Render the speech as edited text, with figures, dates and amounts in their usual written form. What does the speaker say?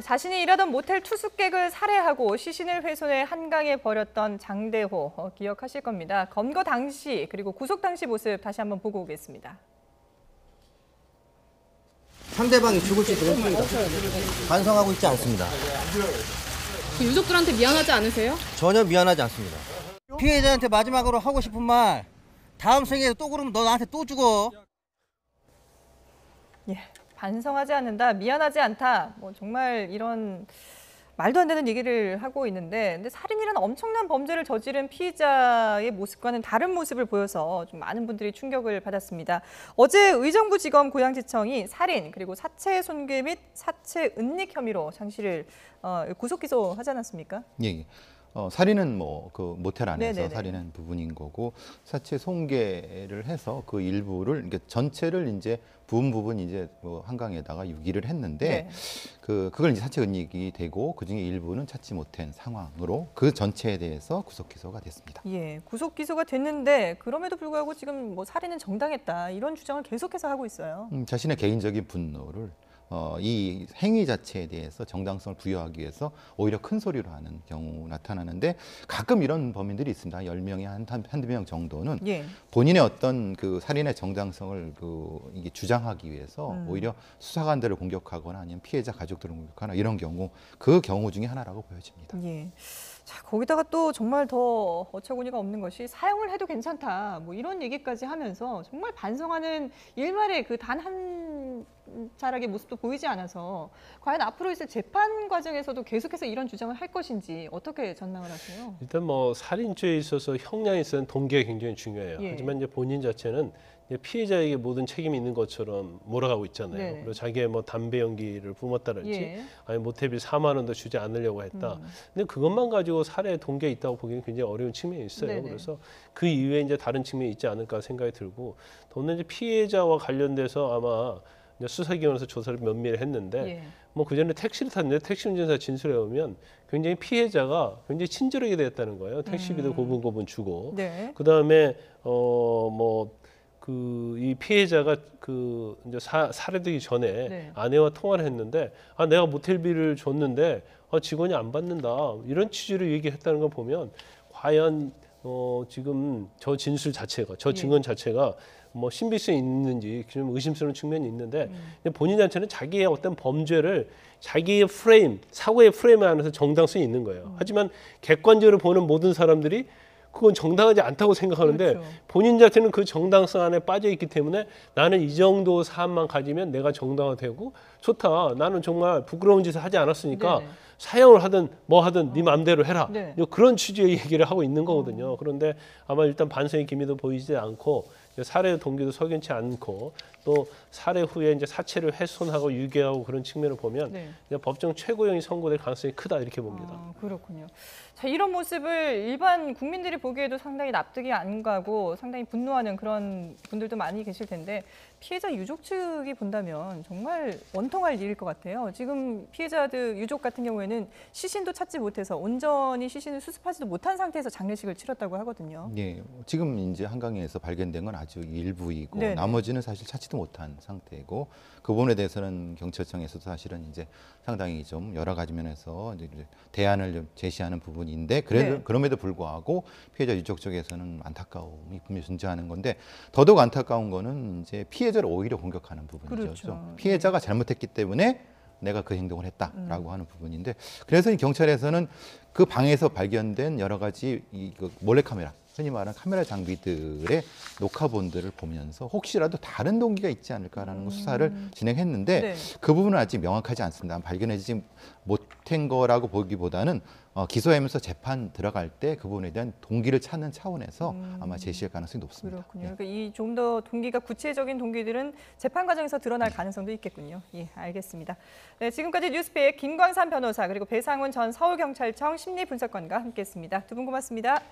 자신이 일하던 모텔 투숙객을 살해하고 시신을 훼손해 한강에 버렸던 장대호 기억하실 겁니다. 검거 당시 그리고 구속 당시 모습 다시 한번 보고 오겠습니다. 상대방이 죽을지도 모릅니다. 반성하고 있지 않습니다. 유족들한테 미안하지 않으세요? 전혀 미안하지 않습니다. 피해자한테 마지막으로 하고 싶은 말, 다음 생에 또 그러면 너 나한테 또 죽어. 예, 반성하지 않는다, 미안하지 않다, 뭐 정말 이런 말도 안 되는 얘기를 하고 있는데, 근데 살인이라는 엄청난 범죄를 저지른 피의자의 모습과는 다른 모습을 보여서 좀 많은 분들이 충격을 받았습니다. 어제 의정부지검 고양지청이 살인 그리고 사체 손괴 및 사체 은닉 혐의로 장 씨를 구속 기소하지 않았습니까? 예. 살인은 그 모텔 안에서 네네네. 살인한 부분인 거고 사체 손괴를 해서 그 일부를 그러니까 전체를 이제 부분 이제 한강에다가 유기를 했는데 네. 그걸 이제 사체 은닉이 되고 그중에 일부는 찾지 못한 상황으로 그 전체에 대해서 구속 기소가 됐습니다. 예, 구속 기소가 됐는데 그럼에도 불구하고 지금 뭐 살인은 정당했다 이런 주장을 계속해서 하고 있어요. 자신의 개인적인 분노를 이 행위 자체에 대해서 정당성을 부여하기 위해서 오히려 큰 소리로 하는 경우 나타나는데 가끔 이런 범인들이 있습니다. 10명에 한두 명 정도는 예. 본인의 어떤 그 살인의 정당성을 이게 주장하기 위해서 오히려 수사관들을 공격하거나 아니면 피해자 가족들을 공격하거나 이런 경우 그 경우 중에 하나라고 보여집니다. 예. 자, 거기다가 또 정말 더 어처구니가 없는 것이 사형을 해도 괜찮다 뭐 이런 얘기까지 하면서 정말 반성하는 일말의 그 단 한 자락의 모습도 보이지 않아서 과연 앞으로 있을 재판 과정에서도 계속해서 이런 주장을 할 것인지 어떻게 전망을 하세요? 일단 뭐 살인죄에 있어서 형량에 있어서는 동기가 굉장히 중요해요. 예. 하지만 이제 본인 자체는 이제 피해자에게 모든 책임이 있는 것처럼 몰아가고 있잖아요. 네네. 그리고 자기의 뭐 담배 연기를 뿜었다든지 예. 아니 모텔비 4만 원도 주지 않으려고 했다. 근데 그것만 가지고 살해 동기가 있다고 보기는 굉장히 어려운 측면이 있어요. 네네. 그래서 그 이외에 이제 다른 측면이 있지 않을까 생각이 들고 더는 이제 피해자와 관련돼서 아마 이제 수사기관에서 조사를 면밀히 했는데 예. 뭐 그전에 택시를 탔는데 택시 운전사 진술에 보면 굉장히 피해자가 굉장히 친절하게 됐다는 거예요. 택시비도 고분고분 주고 네. 그다음에 이 피해자가 이제 살해되기 전에 네. 아내와 통화를 했는데 내가 모텔비를 줬는데 직원이 안 받는다 이런 취지로 얘기했다는 걸 보면 과연 지금 저 진술 자체가 저 증언 자체가 뭐 신빙성이 있는지 좀 의심스러운 측면이 있는데 본인 자체는 자기의 어떤 범죄를 자기의 사고의 프레임 안에서 정당성이 있는 거예요. 하지만 객관적으로 보는 모든 사람들이 그건 정당하지 않다고 생각하는데 그렇죠. 본인 자체는 그 정당성 안에 빠져 있기 때문에 나는 이 정도 사안만 가지면 내가 정당화되고 좋다. 나는 정말 부끄러운 짓을 하지 않았으니까 네네. 사형을 하든 뭐 하든 네 마음대로 해라. 네. 그런 취지의 얘기를 하고 있는 거거든요. 그런데 아마 일단 반성의 기미도 보이지 않고 살해 동기도 석연치 않고 또 살해 후에 이제 사체를 훼손하고 유괴하고 그런 측면을 보면 네. 법정 최고형이 선고될 가능성이 크다 이렇게 봅니다. 그렇군요. 자, 이런 모습을 일반 국민들이 보기에도 상당히 납득이 안 가고 상당히 분노하는 그런 분들도 많이 계실 텐데 피해자 유족 측이 본다면 정말 원통할 일일 것 같아요. 지금 피해자들 유족 같은 경우에는 시신도 찾지 못해서 온전히 시신을 수습하지도 못한 상태에서 장례식을 치렀다고 하거든요. 예, 지금 이제 한강에서 발견된 건 아주 일부이고 네네. 나머지는 사실 찾지도 못한 상태고 그 부분에 대해서는 경찰청에서도 사실은 이제 상당히 좀 여러 가지 면에서 이제 대안을 좀 제시하는 부분인데 네. 그럼에도 불구하고 피해자 유족 쪽에서는 안타까움이 분명히 존재하는 건데 더더욱 안타까운 거는 이제 피해자를 오히려 공격하는 부분이죠. 그렇죠. 피해자가 잘못했기 때문에 내가 그 행동을 했다라고 하는 부분인데 그래서 이 경찰에서는 그 방에서 발견된 여러 가지 몰래카메라 흔히 말하는 카메라 장비들의 녹화본들을 보면서 혹시라도 다른 동기가 있지 않을까라는 수사를 진행했는데 네. 그 부분은 아직 명확하지 않습니다. 발견하지 못한 거라고 보기보다는 기소하면서 재판 들어갈 때 그 부분에 대한 동기를 찾는 차원에서 아마 제시할 가능성이 높습니다. 그렇군요. 그러니까 이 좀 더 동기가 구체적인 동기들은 재판 과정에서 드러날 가능성도 있겠군요. 예, 알겠습니다. 네, 지금까지 뉴스픽 김광산 변호사 그리고 배상훈 전 서울경찰청 심리분석관과 함께했습니다. 두 분 고맙습니다.